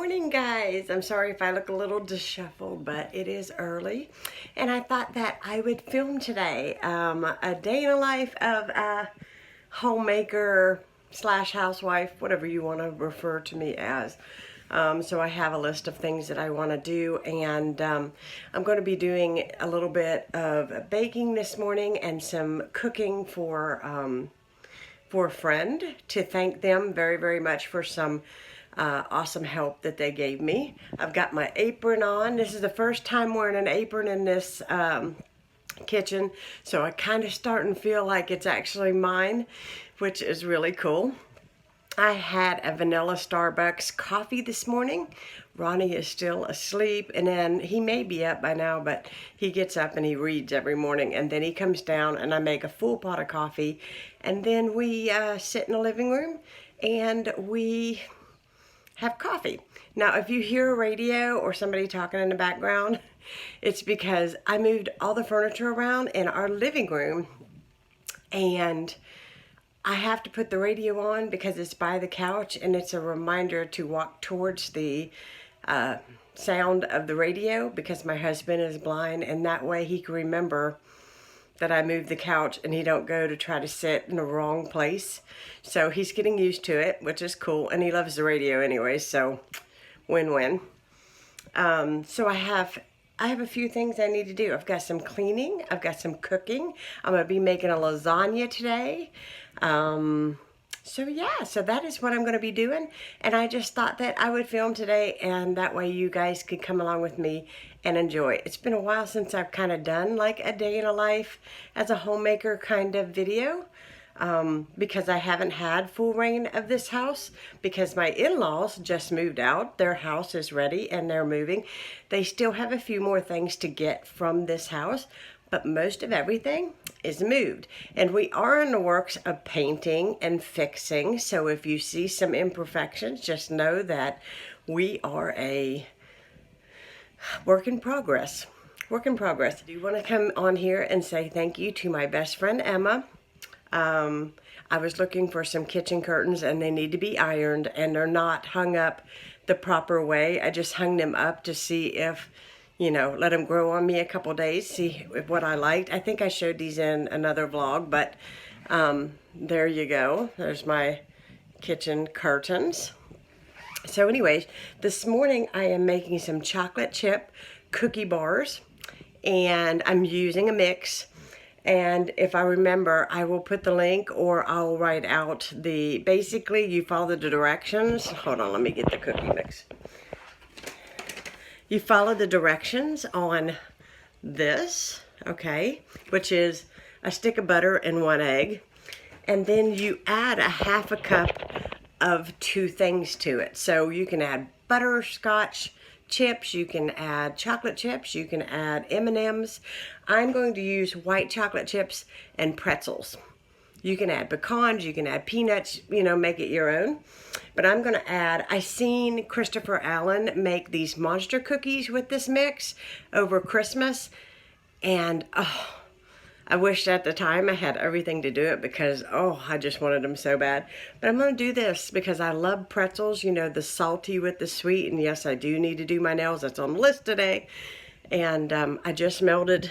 morning, guys. I'm sorry if I look a little disheveled, but it is early, and I thought that I would film today a day in the life of a homemaker slash housewife, whatever you want to refer to me as. So I have a list of things that I want to do, and I'm going to be doing a little bit of baking this morning and some cooking for a friend to thank them very, very much for some awesome help that they gave me. I've got my apron on. This is the first time wearing an apron in this kitchen, so I kind of starting to feel like it's actually mine, which is really cool. I had a vanilla Starbucks coffee this morning. Ronnie is still asleep, and then he may be up by now, but he gets up and he reads every morning, and then he comes down and I make a full pot of coffee, and then we sit in the living room and we have coffee. Now, if you hear a radio or somebody talking in the background, it's because I moved all the furniture around in our living room, and I have to put the radio on because it's by the couch, and it's a reminder to walk towards the sound of the radio because my husband is blind, and that way he can remember that I moved the couch and he don't go to try to sit in the wrong place. So he's getting used to it, which is cool, and he loves the radio anyway, so win-win. So I have a few things I need to do. I've got some cleaning, I've got some cooking. I'm gonna be making a lasagna today. So that is what I'm going to be doing, and I just thought that I would film today, and that way you guys could come along with me and enjoy. It's been a while since I've kind of done like a day in a life as a homemaker kind of video, because I haven't had full reign of this house because my in-laws just moved out. Their house is ready and they're moving. They still have a few more things to get from this house, but most of everything is moved, and we are in the works of painting and fixing. So if you see some imperfections, just know that we are a work in progress. I do want to come on here and say thank you to my best friend Emma. I was looking for some kitchen curtains, and they need to be ironed, and they're not hung up the proper way. I just hung them up to see if, let them grow on me a couple days, see what I liked. I think I showed these in another vlog, but there you go. There's my kitchen curtains. So anyways, this morning I am making some chocolate chip cookie bars, and I'm using a mix. And if I remember, I will put the link, or I'll write out basically you follow the directions. Hold on, let me get the cookie mix. You follow the directions on this, okay, which is a stick of butter and 1 egg. And then you add a half a cup of 2 things to it. So you can add butterscotch chips, you can add chocolate chips, you can add M&Ms. I'm going to use white chocolate chips and pretzels. You can add pecans, you can add peanuts, make it your own. But I'm going to add, I seen Christopher Allen make these monster cookies with this mix over Christmas. And, I wished at the time I had everything to do it because, I just wanted them so bad. But I'm going to do this because I love pretzels, the salty with the sweet. And yes, I do need to do my nails. That's on the list today. And I just melted,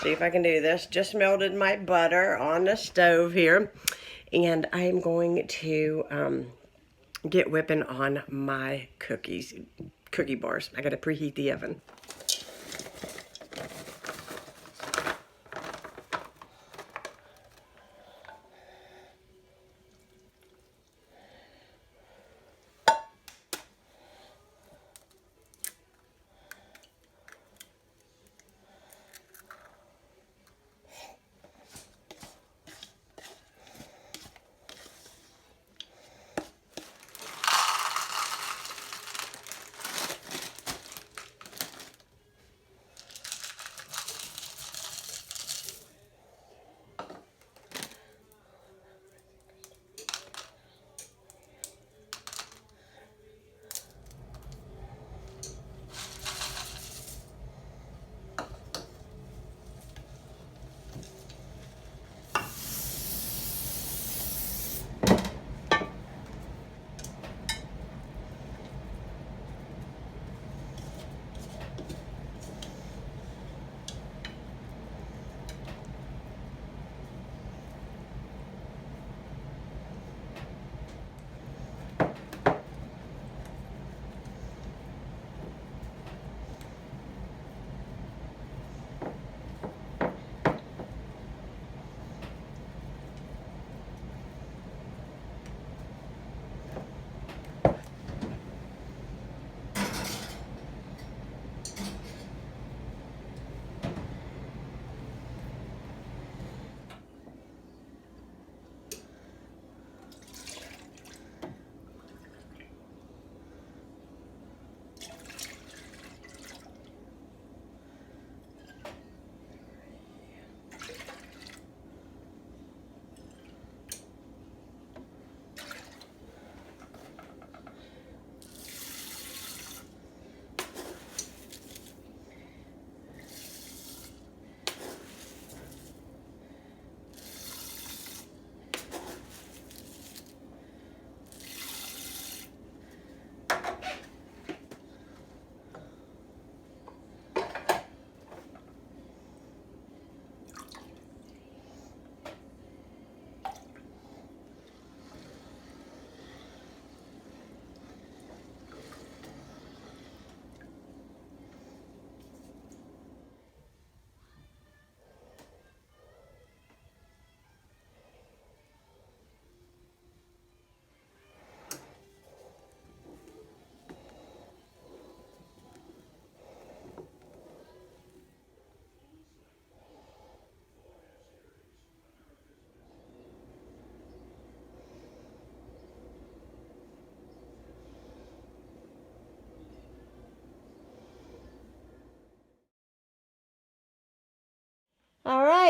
see if I can do this, just melted my butter on the stove here. And I'm going to get whipping on my cookie bars. I got to preheat the oven.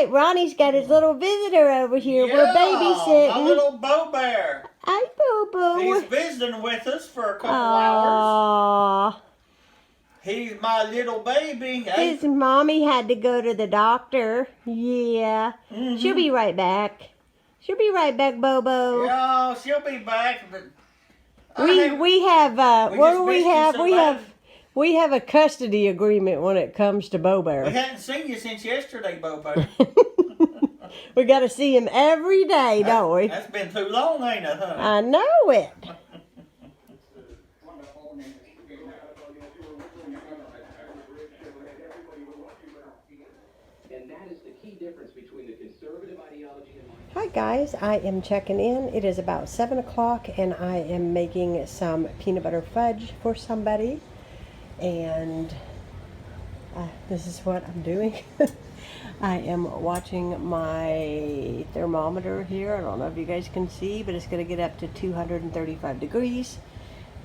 right. Ronnie's got his little visitor over here. Yeah, We're babysitting. my little Bo Bear. Hi, Boo-Boo. He's visiting with us for a couple hours. Aww. He's my little baby. His mommy had to go to the doctor. Yeah. She'll be right back. She'll be right back, Bobo. Yeah, she'll be back. But we have what do we have? So we have a custody agreement when it comes to Bo Bear. we hadn't seen you since yesterday, Bo Bear. We got to see him every day, don't we? That's been too long, ain't it, huh? I know it. Hi guys, I am checking in. It is about 7 o'clock and I am making some peanut butter fudge for somebody. And this is what I'm doing. I am watching my thermometer here. I don't know if you guys can see, but it's going to get up to 235 degrees.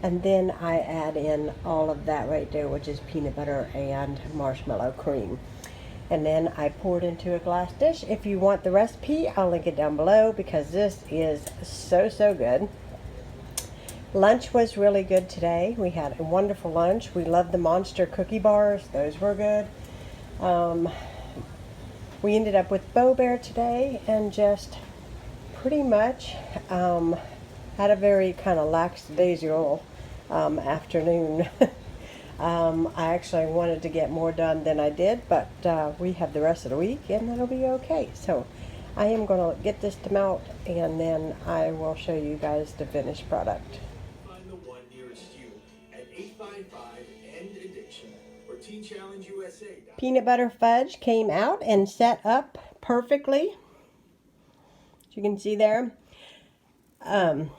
And then I add in all of that right there, which is peanut butter and marshmallow cream. And then I pour it into a glass dish. If you want the recipe, I'll link it down below because this is so good. Lunch was really good today. We had a wonderful lunch. We loved the Monster cookie bars. Those were good. We ended up with Bo Bear today and just pretty much had a very kind of lackadaisical afternoon. I actually wanted to get more done than I did, but we have the rest of the week and that'll be okay. So I am going to get this to melt and then I will show you guys the finished product. Find the one nearest you at 855-END-ADDICTION or Teen Challenge USA. Peanut butter fudge came out and set up perfectly. As you can see there. I've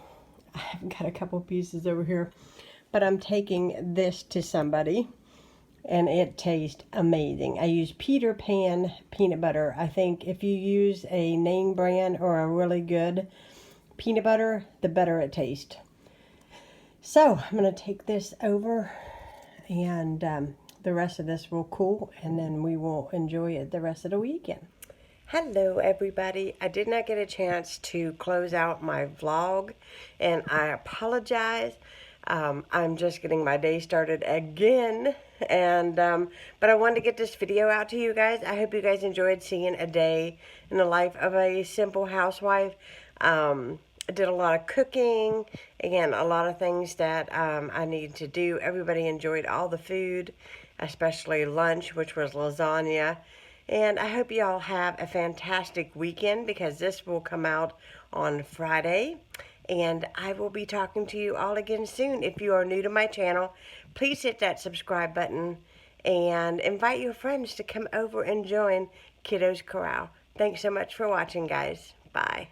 got a couple pieces over here. But I'm taking this to somebody, and it tastes amazing. I use Peter Pan peanut butter. I think if you use a name brand or a really good peanut butter, the better it tastes. So I'm going to take this over, and the rest of this will cool, and then we will enjoy it the rest of the weekend. Hello everybody. I did not get a chance to close out my vlog, and I apologize. I'm just getting my day started again, and but I wanted to get this video out to you guys. I hope you guys enjoyed seeing a day in the life of a simple housewife. I did a lot of cooking, again, a lot of things that I needed to do. Everybody enjoyed all the food, especially lunch, which was lasagna. And I hope you all have a fantastic weekend because this will come out on Friday. And I will be talking to you all again soon. If you are new to my channel, please hit that subscribe button and invite your friends to come over and join Kiddos Koral. Thanks so much for watching, guys. Bye.